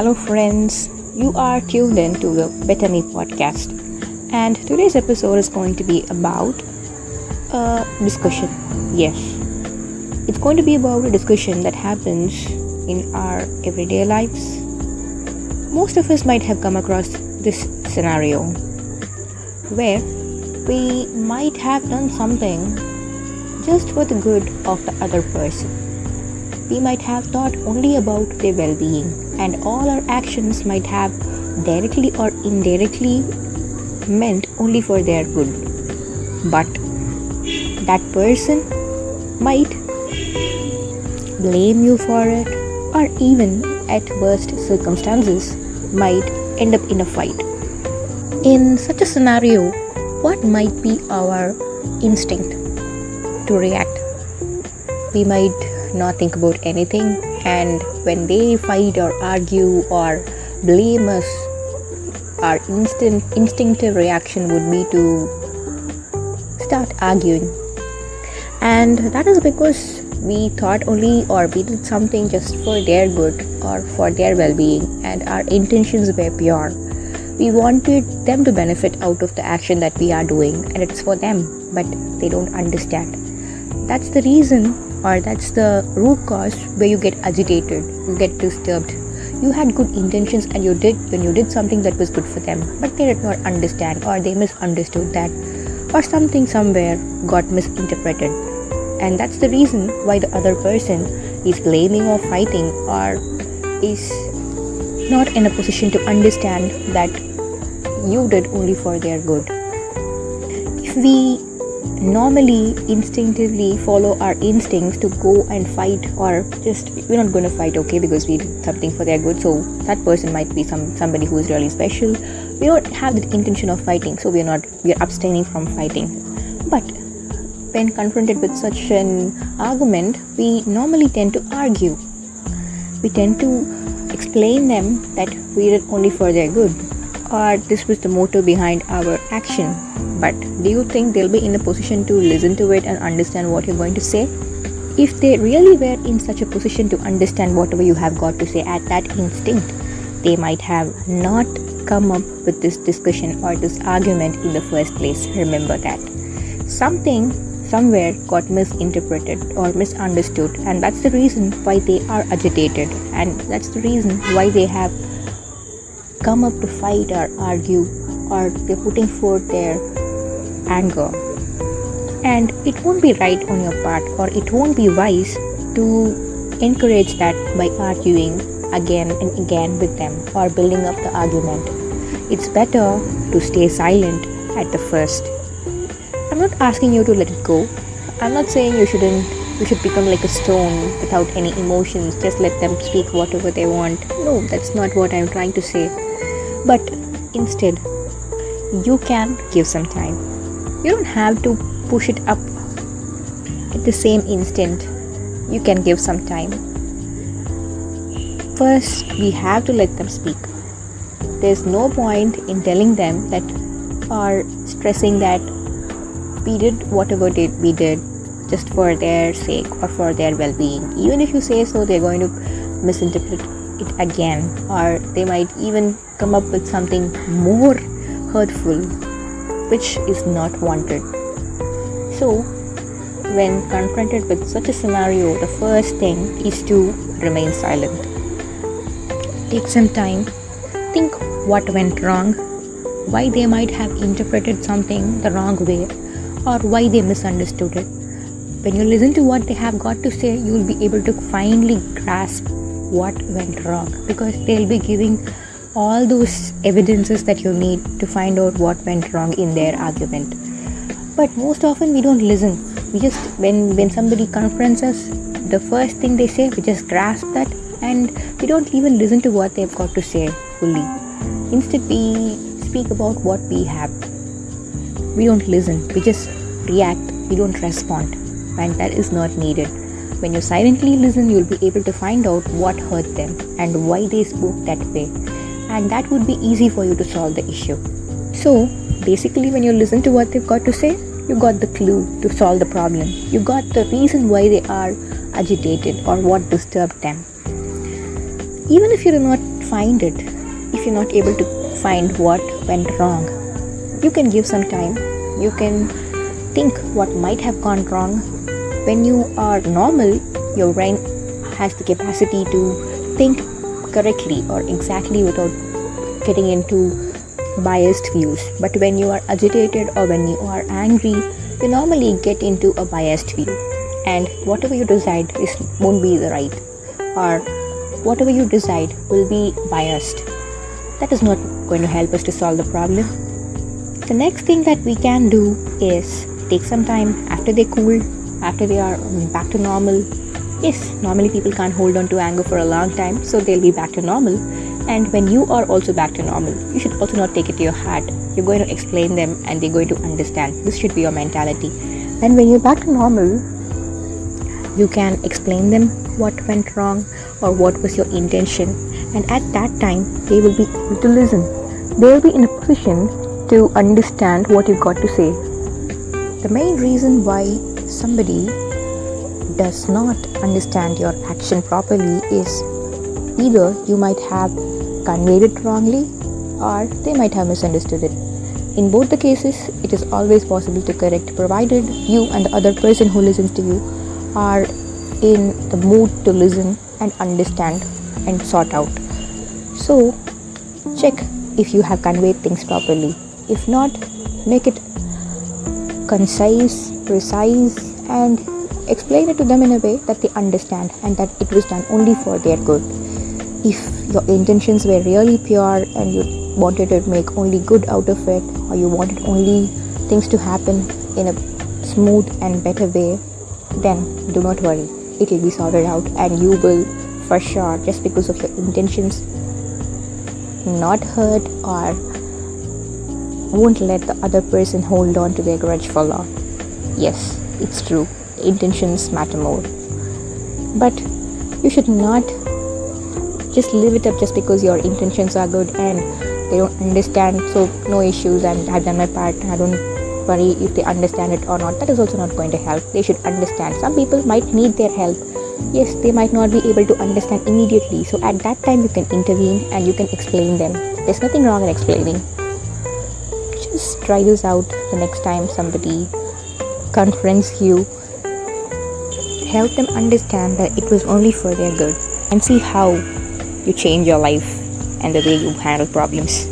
Hello, friends. You are tuned in to the Better Me podcast, and today's episode is going to be about a discussion. Yes, it's going to be about a discussion that happens in our everyday lives. Most of us might have come across this scenario where we might have done something just for the good of the other person. We might have thought only about their well being, and all our actions might have directly or indirectly meant only for their good. But that person might blame you for it, or even at worst circumstances, might end up in a fight. In such a scenario, what might be our instinct to react? We might not think about anything, and when they fight or argue or blame us, our instinctive reaction would be to start arguing. And that is because we thought only or we did something just for their good or for their well-being, and our intentions were pure. We wanted them to benefit out of the action that we are doing, and it's for them, but they don't understand. That's the reason, or that's the root cause where you get agitated, you get disturbed. You had good intentions and you did something that was good for them, but they did not understand, or they misunderstood that, or something somewhere got misinterpreted. And that's the reason why the other person is blaming or fighting, or is not in a position to understand that you did only for their good. If we normally instinctively follow our instincts to go and fight, or just we're not going to fight, okay, because we did something for their good, so that person might be somebody who is really special. We don't have the intention of fighting, so we're abstaining from fighting. But when confronted with such an argument, we normally tend to argue. We tend to explain them that we did only for their good, or this was the motive behind our action. But do you think they'll be in a position to listen to it and understand what you're going to say? If they really were in such a position to understand whatever you have got to say at that instinct, they might have not come up with this discussion or this argument in the first place. Remember that. Something somewhere got misinterpreted or misunderstood, and that's the reason why they are agitated, and that's the reason why they have come up to fight or argue, or they're putting forth their anger. And it won't be right on your part, or it won't be wise to encourage that by arguing again and again with them or building up the argument. It's better to stay silent at the first. I'm not asking you to let it go. I'm not saying you should become like a stone without any emotions, just let them speak whatever they want. No, that's not what I'm trying to say. But instead, you can give some time. You don't have to push it up at the same instant. You can give some time. First, we have to let them speak. There's no point in telling them that, or stressing that we did whatever we did just for their sake or for their well-being. Even if you say so, they're going to misinterpret it again, or they might even come up with something more hurtful, which is not wanted. So, when confronted with such a scenario, the first thing is to remain silent. Take some time, think what went wrong, why they might have interpreted something the wrong way, or why they misunderstood it. When you listen to what they have got to say, you will be able to finally grasp what went wrong, because they'll be giving all those evidences that you need to find out what went wrong in their argument. But most often we don't listen. We just, when somebody confronts us, the first thing they say, we just grasp that, and we don't even listen to what they've got to say fully. Instead, we speak about what we have. We don't listen. We just react. We don't respond, and that is not needed. When you silently listen, you'll be able to find out what hurt them and why they spoke that way, and that would be easy for you to solve the issue. So basically, when you listen to what they've got to say, you got the clue to solve the problem. You got the reason why they are agitated or what disturbed them. Even if you do not find it, if you're not able to find what went wrong, you can give some time. You can think what might have gone wrong. When you are normal, your brain has the capacity to think correctly or exactly without getting into biased views. But when you are agitated or when you are angry, you normally get into a biased view, and whatever you decide won't be the right, or whatever you decide will be biased. That is not going to help us to solve the problem. The next thing that we can do is take some time after they cool, after they are back to normal. Yes, normally people can't hold on to anger for a long time, so they'll be back to normal. And when you are also back to normal, you should also not take it to your heart. You're going to explain them and they're going to understand. This should be your mentality. And when you're back to normal, you can explain them what went wrong or what was your intention. And at that time, they will be able to listen. They will be in a position to understand what you've got to say. The main reason why somebody does not understand your action properly is either you might have conveyed it wrongly or they might have misunderstood it. In both the cases, it is always possible to correct, provided you and the other person who listens to you are in the mood to listen and understand and sort out. So, check if you have conveyed things properly. If not, make it concise, precise, and explain it to them in a way that they understand and that it was done only for their good. If your intentions were really pure and you wanted to make only good out of it, or you wanted only things to happen in a smooth and better way, then do not worry. It will be sorted out and you will, for sure, just because of your intentions, not hurt or won't let the other person hold on to their grudge for long. Yes, it's true. Intentions matter more. But you should not just live it up just because your intentions are good and they don't understand, so no issues and I've done my part and I don't worry if they understand it or not. That is also not going to help. They should understand. Some people might need their help. Yes, they might not be able to understand immediately, so at that time you can intervene and you can explain them. There's nothing wrong in explaining. Just try this out the next time somebody confronts you. Help them understand that it was only for their good and see how you change your life and the way you handle problems.